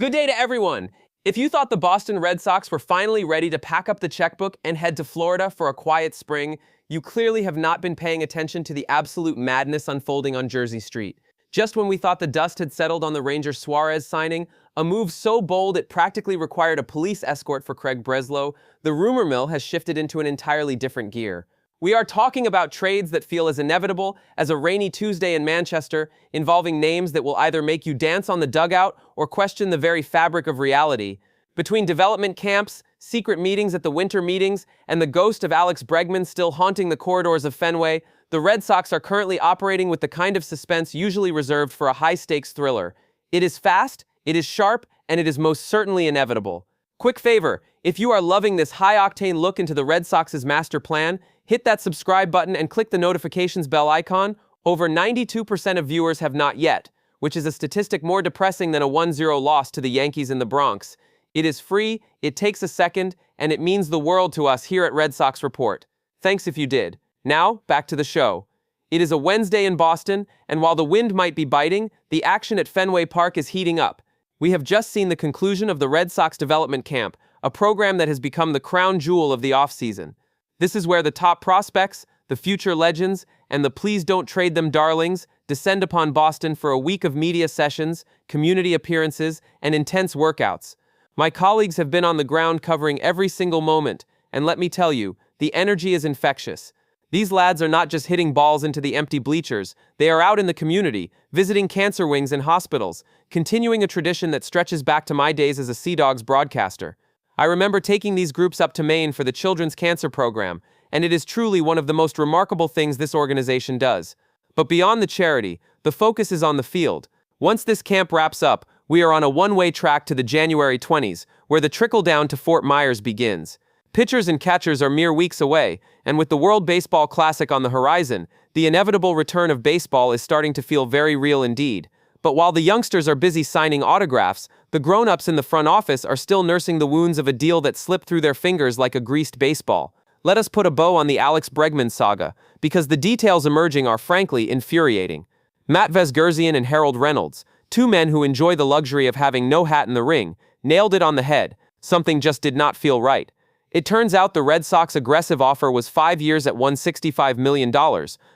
Good day to everyone. If you thought the Boston Red Sox were finally ready to pack up the checkbook and head to Florida for a quiet spring, you clearly have not been paying attention to the absolute madness unfolding on Jersey Street. Just when we thought the dust had settled on the Ranger Suarez signing, a move so bold it practically required a police escort for Craig Breslow, the rumor mill has shifted into an entirely different gear. We are talking about trades that feel as inevitable as a rainy Tuesday in Manchester, involving names that will either make you dance on the dugout or question the very fabric of reality. Between development camps, secret meetings at the winter meetings, and the ghost of Alex Bregman still haunting the corridors of Fenway, the Red Sox are currently operating with the kind of suspense usually reserved for a high-stakes thriller. It is fast, it is sharp, and it is most certainly inevitable. Quick favor, if you are loving this high-octane look into the Red Sox's master plan, hit that subscribe button and click the notifications bell icon. Over 92% of viewers have not yet, which is a statistic more depressing than a 1-0 loss to the Yankees in the Bronx. It is free, it takes a second, and it means the world to us here at Red Sox Report. Thanks if you did. Now, back to the show. It is a Wednesday in Boston, and while the wind might be biting, the action at Fenway Park is heating up. We have just seen the conclusion of the Red Sox development camp, a program that has become the crown jewel of the offseason. This is where the top prospects, the future legends, and the please don't trade them darlings descend upon Boston for a week of media sessions, community appearances, and intense workouts. My colleagues have been on the ground covering every single moment, and let me tell you, the energy is infectious. These lads are not just hitting balls into the empty bleachers, they are out in the community, visiting cancer wings and hospitals, continuing a tradition that stretches back to my days as a Sea Dogs broadcaster. I remember taking these groups up to Maine for the Children's Cancer Program, and it is truly one of the most remarkable things this organization does. But beyond the charity, the focus is on the field. Once this camp wraps up, we are on a one-way track to the January 20s, where the trickle-down to Fort Myers begins. Pitchers and catchers are mere weeks away, and with the World Baseball Classic on the horizon, the inevitable return of baseball is starting to feel very real indeed. But while the youngsters are busy signing autographs, the grown-ups in the front office are still nursing the wounds of a deal that slipped through their fingers like a greased baseball. Let us put a bow on the Alex Bregman saga, because the details emerging are frankly infuriating. Matt Vesgerzian and Harold Reynolds, two men who enjoy the luxury of having no hat in the ring, nailed it on the head. Something just did not feel right. It turns out the Red Sox aggressive offer was 5 years at $165 million,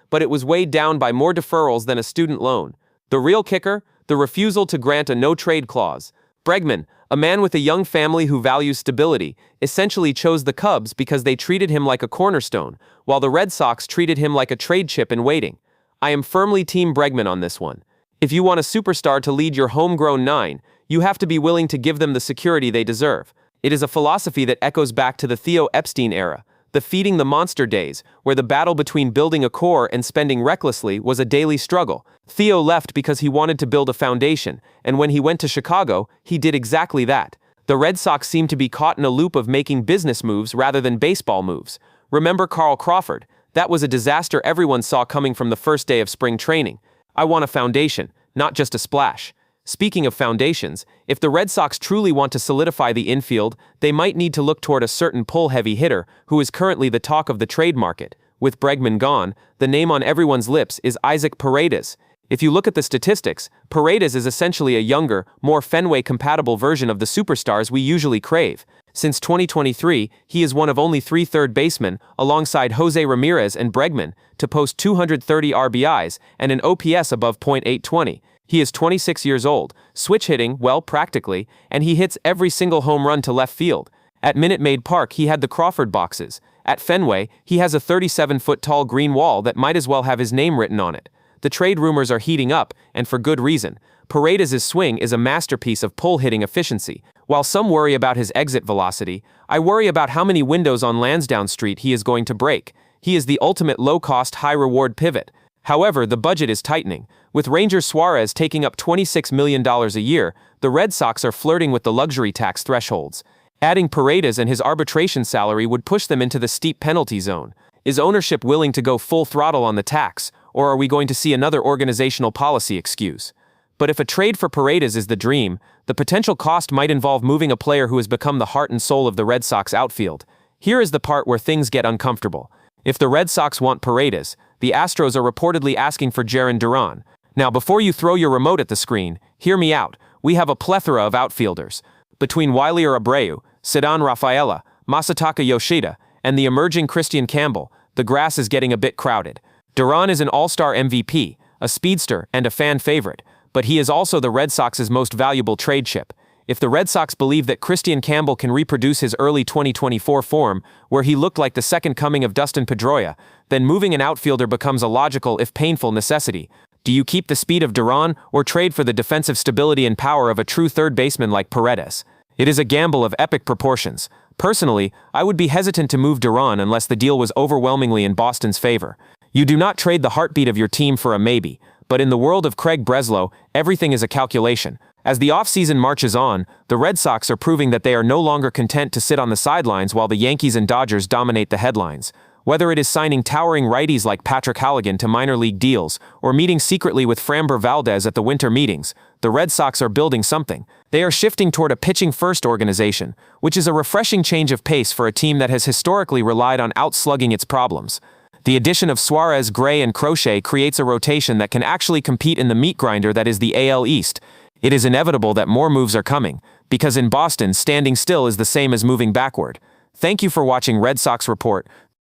but it was weighed down by more deferrals than a student loan. The real kicker? The refusal to grant a no-trade clause. Bregman, a man with a young family who values stability, essentially chose the Cubs because they treated him like a cornerstone, while the Red Sox treated him like a trade chip in waiting. I am firmly Team Bregman on this one. If you want a superstar to lead your homegrown nine, you have to be willing to give them the security they deserve. It is a philosophy that echoes back to the Theo Epstein era, the feeding the monster days, where the battle between building a core and spending recklessly was a daily struggle. Theo left because he wanted to build a foundation, and when he went to Chicago, he did exactly that. The Red Sox seem to be caught in a loop of making business moves rather than baseball moves. Remember Carl Crawford? That was a disaster everyone saw coming from the first day of spring training. I want a foundation, not just a splash. Speaking of foundations, if the Red Sox truly want to solidify the infield, they might need to look toward a certain pull-heavy hitter who is currently the talk of the trade market. With Bregman gone, the name on everyone's lips is Isaac Paredes. If you look at the statistics, Paredes is essentially a younger, more Fenway-compatible version of the superstars we usually crave. Since 2023, he is one of only 3 third basemen, alongside Jose Ramirez and Bregman, to post 230 RBIs and an OPS above .820. He is 26 years old, switch hitting, well, practically, and he hits every single home run to left field. At Minute Maid Park, he had the Crawford boxes. At Fenway, he has a 37-foot-tall green wall that might as well have his name written on it. The trade rumors are heating up, and for good reason. Paredes' swing is a masterpiece of pull-hitting efficiency. While some worry about his exit velocity, I worry about how many windows on Lansdowne Street he is going to break. He is the ultimate low-cost, high-reward pivot. However, the budget is tightening. With Ranger Suarez taking up $26 million a year, the Red Sox are flirting with the luxury tax thresholds. Adding Paredes and his arbitration salary would push them into the steep penalty zone. Is ownership willing to go full throttle on the tax, or are we going to see another organizational policy excuse? But if a trade for Paredes is the dream, the potential cost might involve moving a player who has become the heart and soul of the Red Sox outfield. Here is the part where things get uncomfortable. If the Red Sox want Paredes, the Astros are reportedly asking for Jarren Duran. Now, before you throw your remote at the screen, hear me out. we have a plethora of outfielders. Between Wilyer Abreu, Ceddanne Rafaela, Masataka Yoshida, and the emerging Christian Campbell, the grass is getting a bit crowded. Duran is an all-star MVP, a speedster, and a fan favorite, but he is also the Red Sox's most valuable trade chip. If the Red Sox believe that Christian Campbell can reproduce his early 2024 form, where he looked like the second coming of Dustin Pedroia, then moving an outfielder becomes a logical if painful necessity. Do you keep the speed of Duran or trade for the defensive stability and power of a true third baseman like Paredes? It is a gamble of epic proportions. Personally, I would be hesitant to move Duran unless the deal was overwhelmingly in Boston's favor. You do not trade the heartbeat of your team for a maybe, but in the world of Craig Breslow, everything is a calculation. As the offseason marches on, the Red Sox are proving that they are no longer content to sit on the sidelines while the Yankees and Dodgers dominate the headlines. Whether it is signing towering righties like Patrick Halligan to minor league deals, or meeting secretly with Framber Valdez at the winter meetings, the Red Sox are building something. They are shifting toward a pitching-first organization, which is a refreshing change of pace for a team that has historically relied on outslugging its problems. The addition of Suarez, Gray, and Crochet creates a rotation that can actually compete in the meat grinder that is the AL East. It is inevitable that more moves are coming, because in Boston, standing still is the same as moving backward. Thank you for watching Red Sox Report.